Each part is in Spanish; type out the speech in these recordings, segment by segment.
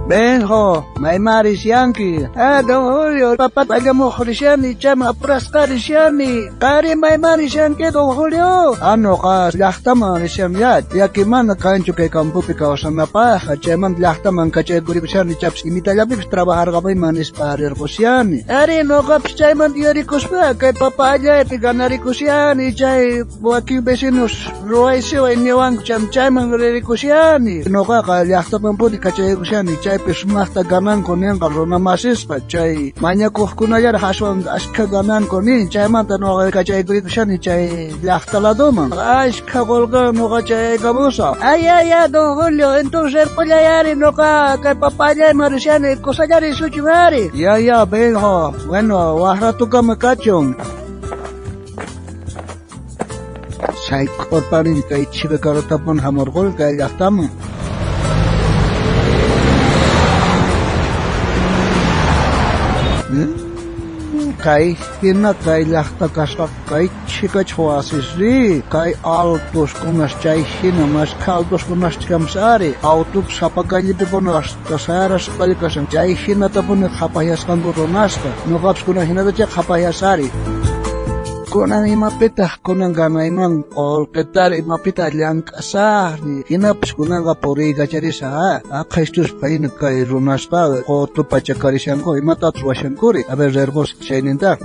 Benjo, may Marisianki. Don Julio, papá, vayamos Jorisiani, chama, Prascarisiani. Kari may Marisianki, Don Julio. Ano ka, lahtama, Risiamyat. Yakimana kancho kay kampupi ka osama pa. Chaman lahtaman ka chay guripsiani, chaps, imitalabib, trabajar ka pa manis parir ko siyani. Ari, no kaps, chayman diarikos pa. Kay papaya, tiganarikos siyani, chay, buwaki besinos, ruay siwa, iniwang chayman ririkos siyani. No ka, lahtaman po, di ka chay ko siyani, chay, pesmasta ganan ko niyan karona masis pa chay manya ko kunayar haswan aska ganan ko ni chay man tano ka chay grito siya ni chay lahtala doman aska golga no ka chay gamusa ay Don Julio entonces polayari no ka kay papaya marisiani kosayari suchimari ya benho bueno wahra tu ka makachong chay korparin kay chibe karotapon hamorgol kay lahtama Kay hina kay lahta kaspa kay chika chhuasisri kay altos kunas chay hina mas kaldos kunas chamsari autuk sapakali peponas kasaras palikasan chay hina tapon khapayaskan botonasta no kaps kuna hina da chay khapayasari kunan imapita kunan gana iman olketar imapita liang kasari hinaps kunan ka pori gacharisa akhaistus pain kay runaspa kotu pachakarisyan ko imatatsuasyan ko rin aber zergos chayninta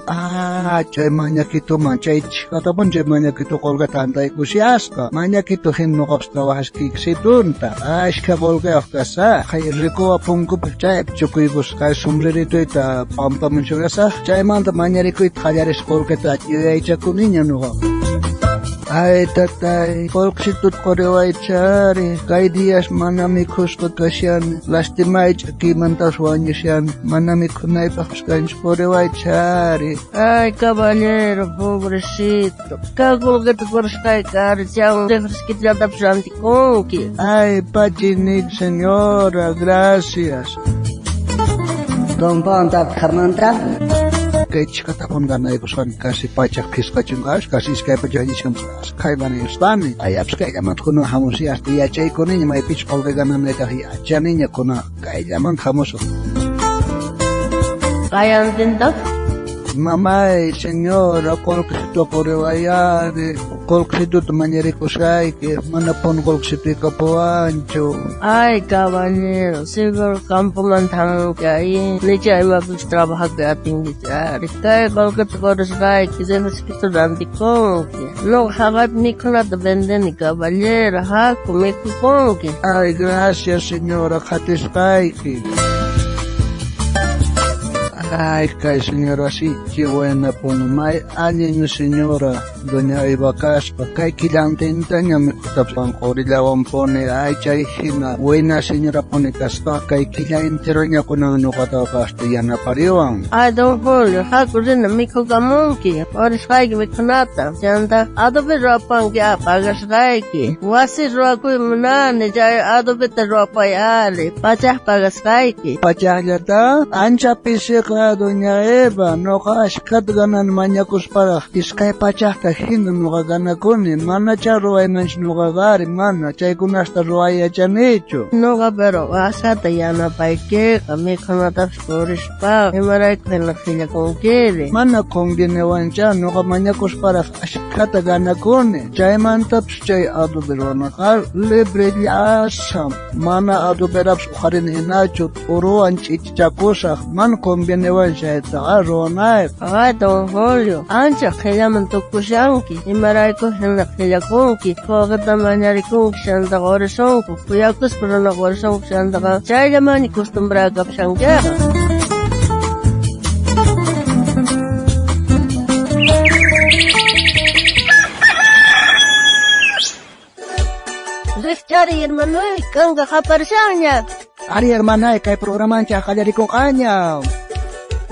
chay manyakito man chay chikatapon chay manyakito kolga tantay kusiaska manyakito hinno kaps trabajas kiksitunta ashka kolga afkasa kay riko apungko chay chukuybus kay sombrerito ita pampa mensyogasa chay manta manyariko ithayaris kolketa Aicha kuninya no. Ay tatay, polksitut koreway chari, kay días manami kuskakasyan, lastimay chakimantas wanyasyan, manami kunay pakskans koreway chari. Ay caballero, pobrecito, kagulgat korskay karchang, defreskit latap santikonki. Ay pachinig señora, gracias. Don Pantap Kamantra. Kay chikatapon ganay ko son kasi pachak kiskachungas kasi iskay pa dyan isang kay ba na yung stani ay aps kay gamat ko no hamon siya tiya chay ko niya may pitch pal kay ganam neta hiya chay niya ko na kay gaman hamoso Kaya din daw? Mamay, señora, kolksito korewayari, kolksito tumanyari ko say, manapon kolksito po ancho. Ay, caballero, siguro kampo man tanong kayo, ni chay mapis trabaho ka ating gitari. Kaya kolksito koreskay, kasi hospital danti ko. No, hagap ni ko na tabende ni caballero, ha, kumikupong. Ay, gracias, señora, katiskay. Ay, kay señora, sí, qué buena po no may alin señora, doña Eva Caspa, kay kilantinta niya may kutapang korilawan po ni ay chay hina, buena señora po ni Caspa, kay kilantiro niya ko na nukatapas yan na pariwang. Ay, Don Julio, hako rin na may kukamonki, oras kay kiwikunata, siyanta, adobe ropang kya, pagas kay ki, wasi roko yung manani, jay adobe ta ropay ali, pachah pagas kay ki. Pachah yata, ancha pisik Doña Eva, no kaskat ganan manyakus para iskay pachah tahin no gana kunin mana charo ay mens no gagari mana chay kunasta roay achanicho no ga pero asata yana paike kami kanata stories pa emaray kaya kung kiri mana kung ginawan siya no ka manyakus para askat gana kunin chay man taps chay ado berona kar libre asam mana ado beraps ukarin hinachot uruan chichakusak man kung ginawan siya ito aronay. Ay, Don Julio, ancha kailangan tukusyanki, imaray ko hila kunki, kokot naman niya kung siyanda korasong ko, kuyakus pero na korasong siyanda ka, chay naman ni kustumbragap siyang kaya. Cari hermano, kang kakaparsanya. Ari hermano, kay programan siya kalari kong kanya.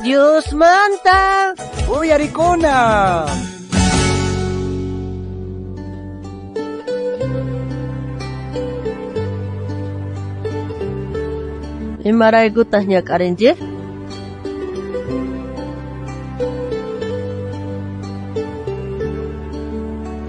Diyos manta! Uy, ariko na! Imaray gutah niya karinje?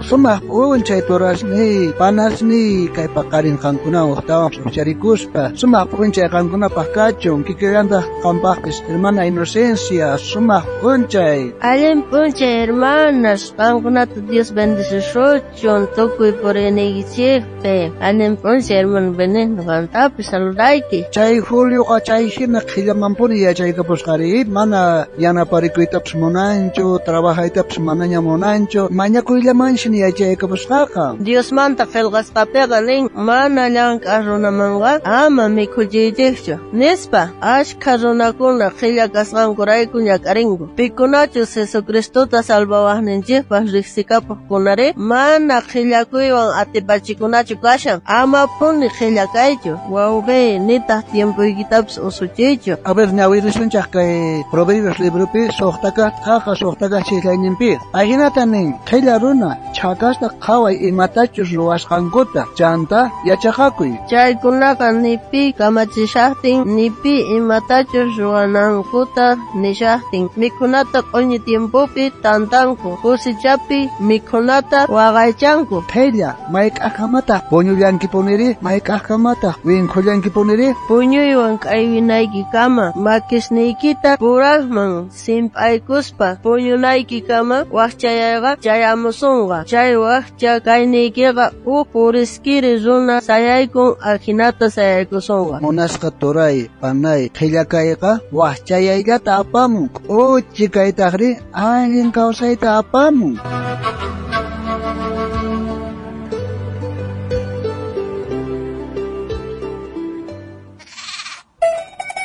Sumaq p'unchay turasni, panasni, kay paqarin qankuna uqtawan charikuspa. Sumaq p'unchay qankunapaq kachun, kikillanta qampaqpis hermana Inocencia, sumaq p'unchay. Allen p'unchay hermanas, qankunata Dios bendicishunchun, tukuy purinikichikpi. Allen p'unchay hermano Benigno qantapis saludayki. Chay Julioqa chayhina qhillamanpuni yachaykapusqari, mana yanaparikuytapas munanchu, trabajaytapas manaña munanchu, mañakuyllamanshini yachaykapusqaqa. Dios manta qillqasqapiqa nin, mana llank'aq runamanqa ama mikhullichikchu. Nispa, ashkha runakuna qhilla kasqankurayku ñak'arinku. Pikunachus Jesucristuta salvawaqninchikpaq riqsikapuqkunari, mana qhillakuywan atipachikunachu kashan. Amapuni qhillakaychu, wawqi, nitaq tiempuykitapis usuchiychu. A ver, ñawirismunchaq kay Proverbios libropi suqtaka chiklayninpi. Pahinata nin, qhilla runa, chakasta qhaway imatachus ruwasqankuta, chanta yachaqakuy. Chaykunaqa nipi kamachishaqtin, nipi imatachus ruwanankuta nishaqtin. Mikhunata q'uñi tiempupi tantanku, kusichapi mikhunata waqaychanku. Qhilla, mayk'aqamataq puñullankipuniri, mayk'aqamataq winkhullankipuniri. Puñuywan k'aywinayki kama, makisniykita puraqman simp'aykuspa, puñunayki kama waqchayayqa chayamusunqa. Chay waqcha kayniykiqa puriskiri runa sayaykun ajinata sayaykusunqa. Munasqa turay, panay, qhillakayqa waqchayayllata apamun, k'uchi kaytaqri allin kawsayta apamun.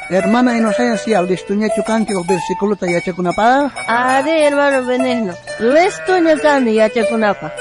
Hermana Inocencia, listuñachu kanki o versículo yachakunapaq? Ari, hermano Benigno, listuña kani yachakunapaq.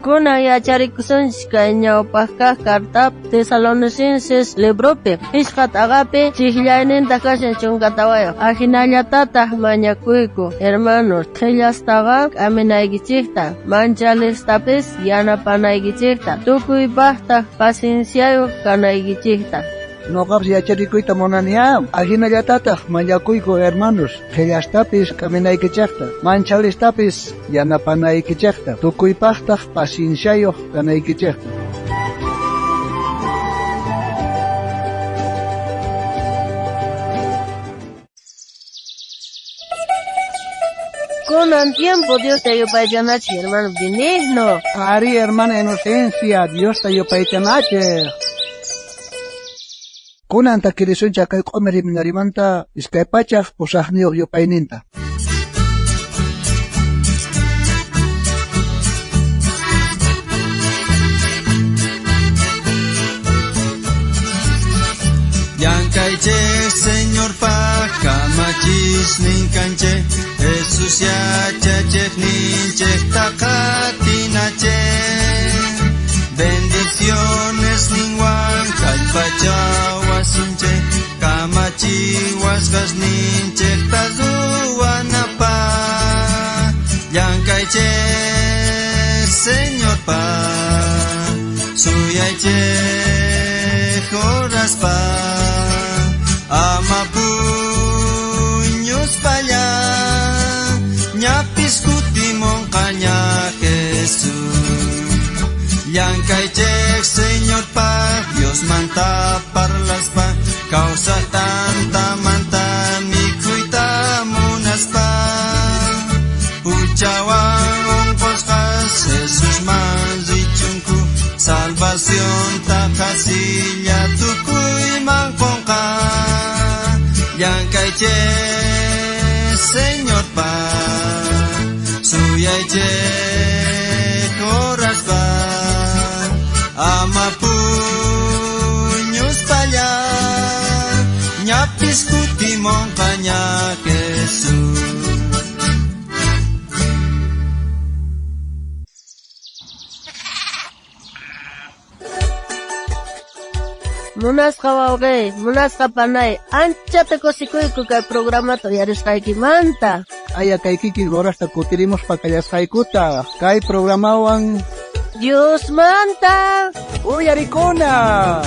Kuna yacharikusunchik kay ñawpaq kaq carta Tesalonicenses libropi ishqat agapi chikllaynintaq kashan chunkatawayuq. Ajinallatataq mañakuyku, hermanos, qhillastaqa k'aminaykichikta, manchalistapis yanapanaykichikta, tukuybaqtaq pacienciayuq kanaykichikta. Noqapas yacharikuyta munaniya, ajinallatataq mañakuyku hermanos, qhillastapis k'aminaykichikta, manchalistapis yanapanaykichikta, tukuypaqtaq pacienciayuq kanaykichikta. Kunan tiempo Dios te yupaychanachi, hermano Benigno. Ari, hermana Inocencia, Dios te yupaychanachi. Kunan takirisuncha kay q'umiri minarimanta iskay pachaq pusaqniyuq yupayninta. Yankayche, Señor paz, kamachis ninkanche, Jesus yachachej ninche, takatinache. Bendiciones ninguan kalpachawasinche, kamachiwasqas ninche, tazuwanapa. Yankayche, Señor paz, suyayche, joraspa. Amapuños paya, ñapis kutimon kaña Jesús. Yankaychek, Señor paz, Dios manta parlas pa, causa tanta manta mikhuita munaspa. Puchawan poskas, Jesús manzichunku, salvación takasilla tukuy mankonka. Yankayche, Señor paz, suyayche, coraspa. Amapuños paya, ñapis kutimon kaña Jesús. Munasqa wawqi, munasqa panay, anchata kusikuyku kay programato yarisqaykimanta. Aya kay kiki gorasta kutirimos pakayasqaykuta, kay programawan Dios manta. uyarikuna.